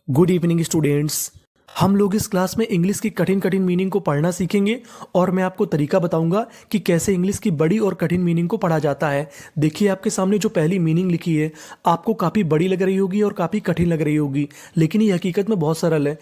Good evening students. हम लोग इस क्लास में इंग्लिश की कठिन कठिन मीनिंग को पढ़ना सीखेंगे और मैं आपको तरीका बताऊंगा कि कैसे इंग्लिश की बड़ी और कठिन मीनिंग को पढ़ा जाता है। देखिए आपके सामने जो पहली मीनिंग लिखी है आपको काफ़ी बड़ी लग रही होगी और काफ़ी कठिन लग रही होगी, लेकिन ये हकीकत में बहुत सरल है।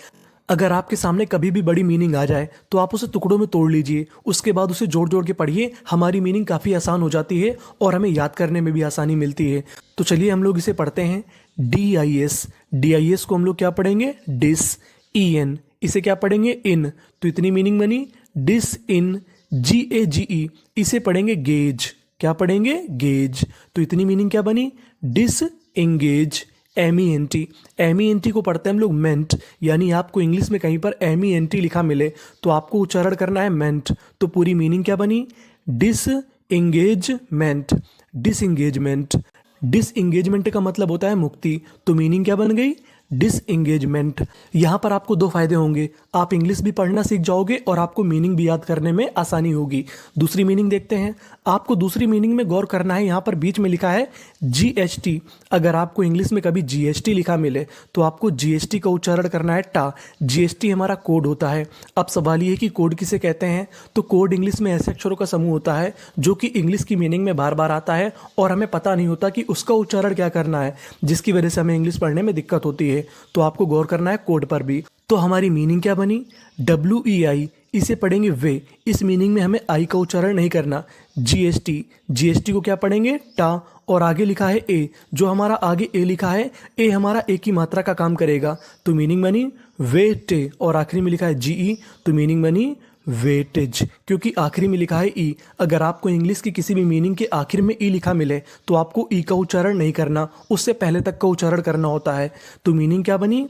अगर आपके सामने कभी भी बड़ी मीनिंग आ जाए तो आप उसे टुकड़ों में तोड़ लीजिए, उसके बाद उसे जोड़ जोड़ के पढ़िए। हमारी मीनिंग काफ़ी आसान हो जाती है और हमें याद करने में भी आसानी मिलती है। तो चलिए हम लोग इसे पढ़ते हैं। DIS को हम लोग क्या पढ़ेंगे? डिस। EN इसे क्या पढ़ेंगे? इन। तो इतनी मीनिंग बनी डिस इन। GAGE इसे पढ़ेंगे गेज। क्या पढ़ेंगे? गेज। तो इतनी मीनिंग क्या बनी? Dish engage. MENT को पढ़ते हैं हम लोग मेंट, यानी आपको इंग्लिश में कहीं पर MENT लिखा मिले तो आपको उच्चारण करना है मेंट। तो पूरी मीनिंग क्या बनी? Dish engagement. डिसंगेजमेंट। डिसंगेजमेंट का मतलब होता है मुक्ति, तो मीनिंग क्या बन गई? डिसंगेजमेंट। यहाँ पर आपको दो फायदे होंगे, आप इंग्लिश भी पढ़ना सीख जाओगे और आपको मीनिंग भी याद करने में आसानी होगी। दूसरी मीनिंग देखते हैं। आपको दूसरी मीनिंग में गौर करना है, यहाँ पर बीच में लिखा है GST। अगर आपको इंग्लिश में कभी GST लिखा मिले तो आपको GST का उच्चारण करना है टा। GST हमारा कोड होता है। अब सवाल ये है कि कोड किसे कहते हैं? तो कोड इंग्लिश में ऐसे अक्षरों का समूह होता है जो कि इंग्लिश की मीनिंग में बार बार आता है और हमें पता नहीं होता कि उसका उच्चारण क्या करना है, जिसकी वजह से हमें इंग्लिश पढ़ने में दिक्कत होती है। तो आपको गौर करना है कोड पर भी। तो हमारी मीनिंग क्या बनी? WEI इसे पढ़ेंगे वे। इस मीनिंग में हमें आई का उच्चारण नहीं करना। GST को क्या पढ़ेंगे? टा। और आगे लिखा है ए, जो हमारा आगे ए लिखा है, ए हमारा एक ही मात्रा का काम करेगा। तो मीनिंग बनी वेटे। और आखिरी में लिखा है GE, तो मीनिंग बनी वेटेज, क्योंकि आखिरी में लिखा है ई। अगर आपको इंग्लिश की किसी भी मीनिंग के आखिर में ई लिखा मिले तो आपको ई का उच्चारण नहीं करना, उससे पहले तक का उच्चारण करना होता है। तो मीनिंग क्या बनी?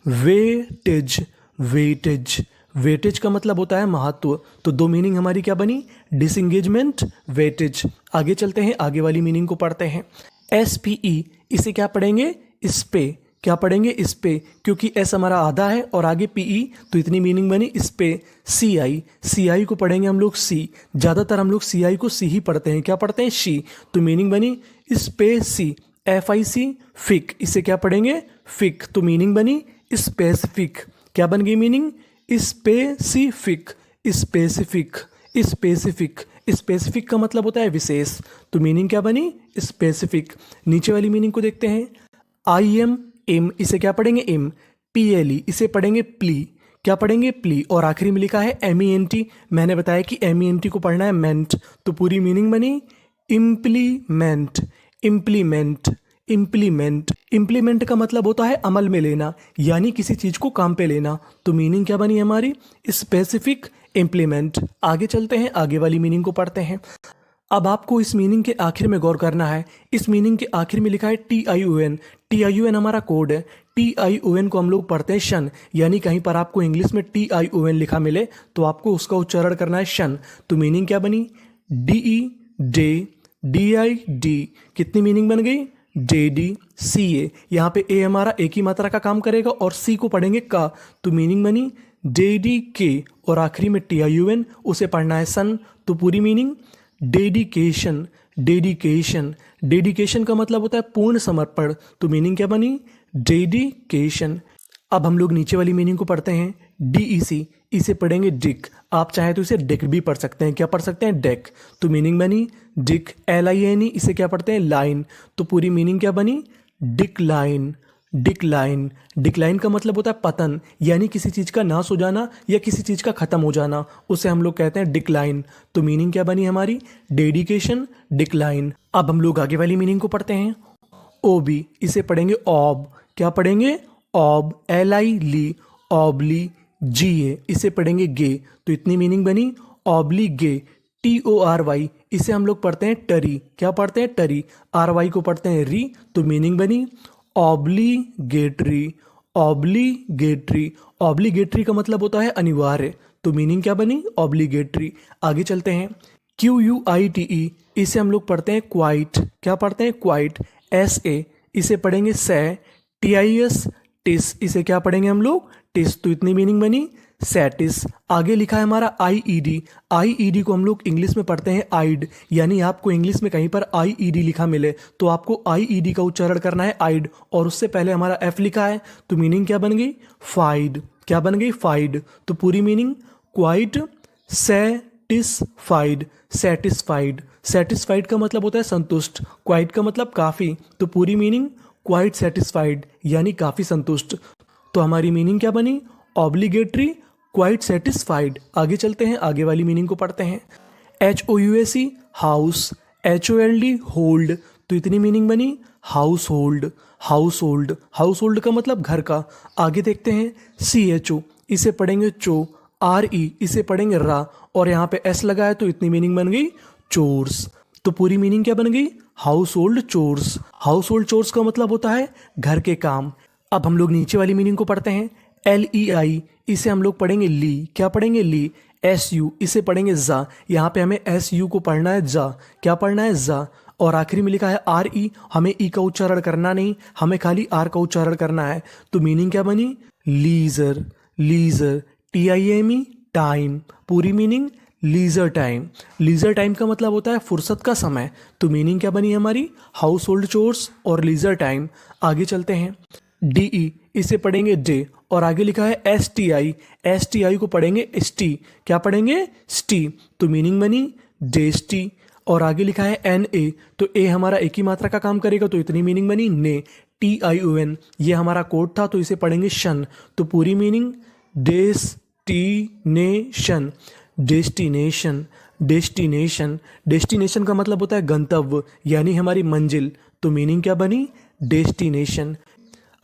वेटेज। वेटेज। वेटेज का मतलब होता है महत्व। तो दो मीनिंग हमारी क्या बनी? Disengagement, weightage. आगे चलते हैं, आगे वाली मीनिंग को पढ़ते हैं। SPE इसे क्या पढ़ेंगे? इस पे। क्या पढ़ेंगे? इस पे, क्योंकि S हमारा आधा है और आगे PE, तो इतनी मीनिंग बनी इस पे। CI को पढ़ेंगे हम लोग सी। ज़्यादातर हम लोग CI को सी ही पढ़ते हैं। क्या पढ़ते हैं? शी। तो मीनिंग बनी इस पे सी। FIC फिक, इसे क्या पढ़ेंगे? फिक। तो मीनिंग बनी स्पेसिफिक। क्या बन गई meaning? Specific. Specific. Specific. Specific का मतलब होता है विशेष। तो मीनिंग क्या बनी? स्पेसिफिक। नीचे वाली मीनिंग को देखते हैं। IM इम, इसे क्या पढ़ेंगे? इम। PLE इसे पढ़ेंगे प्ली। क्या पढ़ेंगे? प्ली। और आखिरी में लिखा है MENT। मैंने बताया कि MENT को पढ़ना है मेंट। तो पूरी मीनिंग बनी इम्प्लीमेंट। इम्प्लीमेंट। इम्प्लीमेंट। इम्प्लीमेंट का मतलब होता है अमल में लेना, यानी किसी चीज को काम पे लेना। तो मीनिंग क्या बनी हमारी? Specific implement. आगे चलते हैं, आगे वाली मीनिंग को पढ़ते हैं। अब आपको इस मीनिंग के आखिर में गौर करना है। इस मीनिंग के आखिर में लिखा है TION। TION हमारा कोड है। TION को हम लोग पढ़ते हैं शन, यानी कहीं पर आपको इंग्लिश में TION लिखा मिले तो आपको उसका उच्चारण करना है शन। तो मीनिंग क्या बनी? DE day. DID कितनी मीनिंग बन गई? DDCA। यहाँ पे ए हमारा एक ही मात्रा का काम करेगा और सी को पढ़ेंगे का, तो मीनिंग बनी DDK। और आखिरी में TION, उसे पढ़ना है सन। तो पूरी मीनिंग डेडिकेशन। डेडिकेशन। डेडिकेशन का मतलब होता है पूर्ण समर्पण। तो मीनिंग क्या बनी? डेडिकेशन। अब हम लोग नीचे वाली मीनिंग को पढ़ते हैं। DEC इसे पढ़ेंगे डिक। आप चाहे तो इसे डेक भी पढ़ सकते हैं। क्या पढ़ सकते हैं? डेक। तो मीनिंग बनी डिक। LINE इसे क्या पढ़ते हैं? लाइन। तो पूरी मीनिंग क्या बनी? डिक्लाइन। डिक्लाइन। डिक्लाइन का मतलब होता है पतन, यानी किसी चीज का नाश हो जाना या किसी चीज का खत्म हो जाना, उसे हम लोग कहते हैं डिक्लाइन। तो मीनिंग क्या बनी हमारी? Dedication, decline. अब हम लोग आगे वाली मीनिंग को पढ़ते हैं। OB इसे पढ़ेंगे ऑब। क्या पढ़ेंगे? ऑब। LI ली। ऑबली GA इसे पढ़ेंगे गे। तो इतनी मीनिंग बनी ऑबली गे। TORY इसे हम लोग पढ़ते हैं टरी। क्या पढ़ते हैं? टरी। RY को पढ़ते हैं री। तो मीनिंग बनी ऑब्लिगेटरी। ऑब्लिगेटरी। ऑब्लिगेटरी का मतलब होता है अनिवार्य। तो मीनिंग क्या बनी? ऑब्लिगेटरी। आगे चलते हैं। QUITE इसे हम लोग पढ़ते हैं क्वाइट। क्या पढ़ते हैं? क्वाइट। SA इसे पढ़ेंगे से। TIS टिस इसे क्या पढ़ेंगे हम लोग? टिस। तो इतनी मीनिंग बनी सैटिस। आगे लिखा है हमारा आईईडी। आईईडी को हम लोग इंग्लिश में पढ़ते हैं आइड, यानी आपको इंग्लिश में कहीं पर आईईडी लिखा मिले तो आपको आईईडी का उच्चारण करना है आइड, और उससे पहले हमारा एफ लिखा है तो मीनिंग क्या बन गई? फाइड। क्या बन गई? फाइड। तो पूरी meaning quite satisfied. Satisfied, satisfied का मतलब होता है संतुष्ट, क्वाइट का मतलब काफ़ी, तो पूरी मीनिंग क्वाइट सेटिस्फाइड यानी काफ़ी संतुष्ट। तो हमारी मीनिंग क्या बनी? Obligatory quite satisfied. आगे चलते हैं, आगे वाली मीनिंग को पढ़ते हैं। HOUSE हाउस, HOLD होल्ड, तो इतनी मीनिंग बनी house hold. House hold, house hold का मतलब घर का। आगे देखते हैं CHO, इसे पढ़ेंगे चो। RE, इसे पढ़ेंगे रा, और यहाँ पे S लगा है तो इतनी मीनिंग बन गई चोर्स। तो पूरी मीनिंग क्या बन गई? House hold chores. House hold chores का मतलब होता है घर के काम। अब हम लोग नीचे वाली मीनिंग को पढ़ते हैं। LEI, इसे हम लोग पढ़ेंगे ली। क्या पढ़ेंगे? ली। SU, इसे पढ़ेंगे जा। यहाँ पे हमें SU को पढ़ना है जा। क्या पढ़ना है? जा। और आखिरी में लिखा है RE, हमें ई का उच्चारण करना नहीं, हमें खाली आर का उच्चारण करना है। तो मीनिंग क्या बनी? लीजर। Leisure, TIME time. पूरी meaning leisure time. Leisure time का मतलब होता है फुर्सत का समय। तो मीनिंग क्या बनी हमारी? हाउस होल्ड चोर्स और लीजर टाइम। आगे चलते हैं। DE, इसे पढ़ेंगे डे, और आगे लिखा है STI। STI को पढ़ेंगे ST। क्या पढ़ेंगे? ST। तो मीनिंग बनी डेस्टी। और आगे लिखा है NA, तो ए हमारा एक ही मात्रा का काम करेगा तो इतनी मीनिंग बनी ने। TION, ये हमारा कोड था तो इसे पढ़ेंगे शन। तो पूरी meaning destination. Destination, destination, destination का मतलब होता है गंतव्य यानी हमारी मंजिल। तो मीनिंग क्या बनी? डेस्टिनेशन।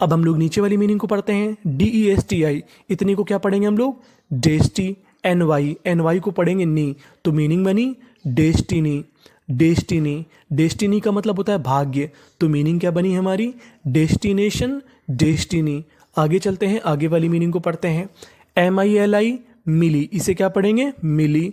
अब हम लोग नीचे वाली मीनिंग को पढ़ते हैं। DESTI, इतनी को क्या पढ़ेंगे हम लोग? डेस्टी। NY को पढ़ेंगे नी, तो मीनिंग बनी डेस्टिनी। डेस्टिनी, डेस्टिनी का मतलब होता है भाग्य, तो मीनिंग क्या बनी हमारी? Destination, destiny. आगे चलते हैं, आगे वाली मीनिंग को पढ़ते हैं। MILI मिली, इसे क्या पढ़ेंगे? मिली।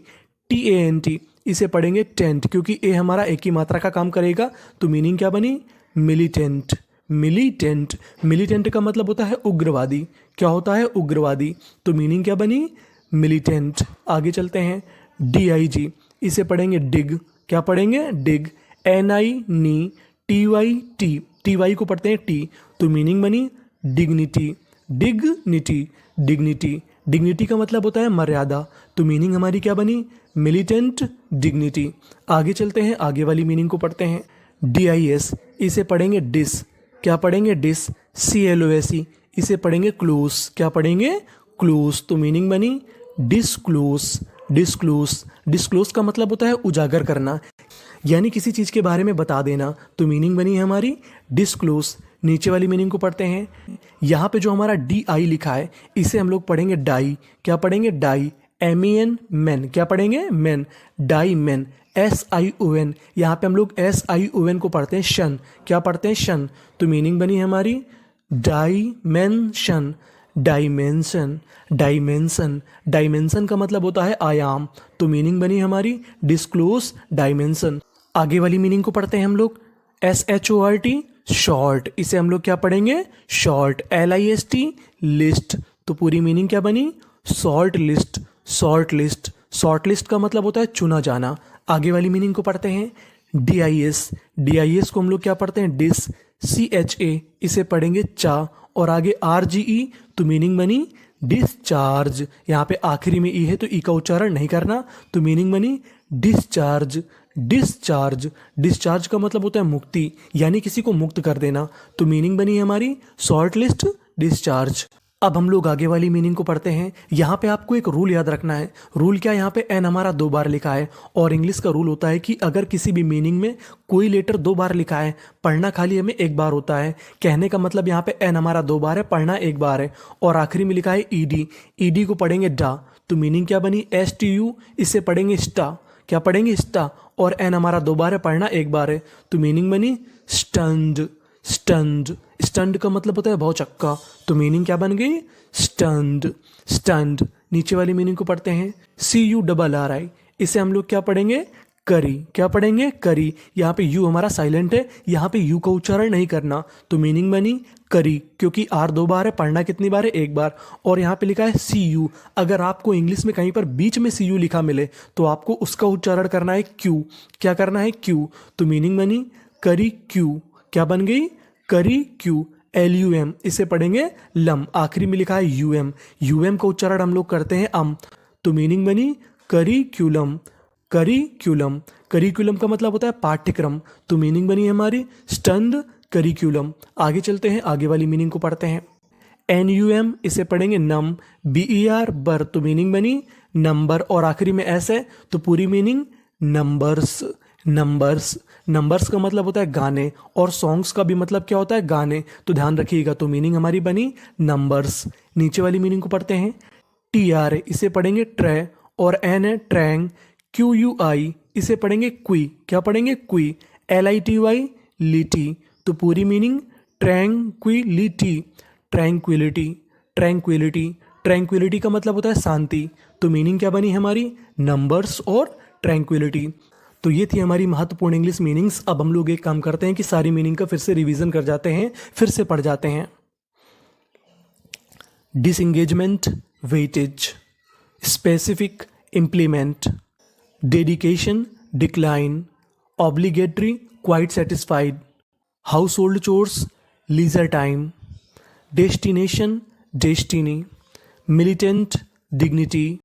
TANT, इसे पढ़ेंगे टेंट, क्योंकि ए हमारा एक ही मात्रा का काम करेगा तो मीनिंग क्या बनी? मिलिटेंट। मिलिटेंट, मिलिटेंट का मतलब होता है उग्रवादी। क्या होता है? उग्रवादी। तो मीनिंग क्या बनी? मिलिटेंट। आगे चलते हैं। DIG, इसे पढ़ेंगे डिग। क्या पढ़ेंगे? डिग। NI नी। TYT, TY को पढ़ते हैं टी, तो मीनिंग बनी डिग्निटी। डिग्निटी, डिग्निटी, डिग्निटी का मतलब होता है मर्यादा, तो मीनिंग हमारी क्या बनी? Militant dignity. आगे चलते हैं, आगे वाली मीनिंग को पढ़ते हैं। DIS, इसे पढ़ेंगे डिस। क्या पढ़ेंगे? डिस। CLOSE, इसे पढ़ेंगे क्लोज। क्या पढ़ेंगे? क्लोज। तो मीनिंग बनी डिसक्लोज। डिसक्लोज, डिसक्लोज का मतलब होता है उजागर करना यानी किसी चीज़ के बारे में बता देना, तो मीनिंग बनी है हमारी डिसक्लोज। नीचे वाली मीनिंग को पढ़ते हैं। यहाँ पे जो हमारा DI लिखा है इसे हम लोग पढ़ेंगे डाई। क्या पढ़ेंगे? डाई। MEN man. क्या पढ़ेंगे? मैन। Die man. SION, यहाँ पे हम लोग SION को पढ़ते हैं शन। क्या पढ़ते हैं? शन। तो मीनिंग बनी हमारी डाइमेंशन। डायमेंशन, डायमेंशन, डायमेंशन का मतलब होता है आयाम, तो मीनिंग बनी हमारी डिस्क्लोज डायमेंशन। आगे वाली मीनिंग को पढ़ते हैं हम लोग। SHORT शॉर्ट, इसे हम लोग क्या पढ़ेंगे? शॉर्ट। LIST लिस्ट, तो पूरी मीनिंग क्या बनी? Short list. Short list, short list का मतलब होता है चुना जाना। आगे वाली मीनिंग को पढ़ते हैं। DIS, DIS को हम लोग क्या पढ़ते हैं? डिस। CHA, इसे पढ़ेंगे चा, और आगे RGE, तो मीनिंग बनी डिस्चार्ज। यहाँ पे आखिरी में ई है तो ई का उच्चारण नहीं करना, तो मीनिंग बनी डिस्चार्ज। डिस्चार्ज, डिस्चार्ज का मतलब होता है मुक्ति यानी किसी को मुक्त कर देना, तो मीनिंग बनी हमारी शॉर्ट लिस्ट डिस्चार्ज। अब हम लोग आगे वाली मीनिंग को पढ़ते हैं। यहाँ पे आपको एक रूल याद रखना है। रूल क्या? यहाँ पे एन हमारा 2 बार लिखा है, और इंग्लिश का रूल होता है कि अगर किसी भी मीनिंग में कोई लेटर 2 बार लिखा है, पढ़ना खाली हमें 1 बार होता है। कहने का मतलब यहाँ पे एन हमारा 2 बार है, पढ़ना 1 बार है, और आखिरी में लिखा है ED। ED को पढ़ेंगे डा, तो मीनिंग क्या बनी? STU, इसे पढ़ेंगे स्टा। क्या पढ़ेंगे? स्टा, और एन हमारा 2 बार है, पढ़ना 1 बार है, तो मीनिंग बनी स्टंड। स्टंड, स्टंड का मतलब होता है भौचक्का, तो मीनिंग क्या बन गई? स्टंड। स्टंड। नीचे वाली मीनिंग को पढ़ते हैं। CURRI, इसे हम लोग क्या पढ़ेंगे? करी। क्या पढ़ेंगे? करी। यहाँ पे यू हमारा साइलेंट है, यहाँ पे यू का उच्चारण नहीं करना, तो मीनिंग बनी करी, क्योंकि आर 2 बार है, पढ़ना कितनी बार है, 1 बार। और यहाँ पे लिखा है सी यू। अगर आपको इंग्लिश में कहीं पर बीच में सी यू लिखा मिले तो आपको उसका उच्चारण करना है क्यू। क्या करना है, क्यू। तो मीनिंग बनी करी क्यू। क्या बन गई, करी क्यू। LUM, इसे पढ़ेंगे लम। आखिरी में लिखा है UM, UM का उच्चारण हम लोग करते हैं अम। तो मीनिंग बनी करिक्यूलम। करिक्यूलम, करिक्यूलम का मतलब होता है पाठ्यक्रम। तो मीनिंग बनी है हमारी स्टंड करिक्यूलम। आगे चलते हैं, आगे वाली मीनिंग को पढ़ते हैं। NUM, इसे पढ़ेंगे नम। BER, बर। तो मीनिंग बनी नंबर, और आखिरी में S है तो पूरी मीनिंग नंबर्स। नंबर्स, नंबर्स का मतलब होता है गाने, और सॉन्ग्स का भी मतलब क्या होता है, गाने। तो ध्यान रखिएगा। तो मीनिंग हमारी बनी नंबर्स। नीचे वाली मीनिंग को पढ़ते हैं। TR, इसे पढ़ेंगे ट्रे, और N है ट्रैंग। QUI, इसे पढ़ेंगे क्वी। क्या पढ़ेंगे, क्वी। LITY, लिटी। तो पूरी meaning tranquillity. Tranquillity, tranquillity. Tranquillity का मतलब होता है शांति। तो मीनिंग क्या बनी हमारी, नंबर्स और ट्रैंक्विलिटी। तो ये थी हमारी महत्वपूर्ण इंग्लिश मीनिंग्स। अब हम लोग एक काम करते हैं कि सारी मीनिंग का फिर से रिवीजन कर जाते हैं, फिर से पढ़ जाते हैं। Disengagement, weightage. Specific, implement. Dedication, decline. Obligatory, quite satisfied. Household chores, leisure time. Destination, destiny. Militant, dignity.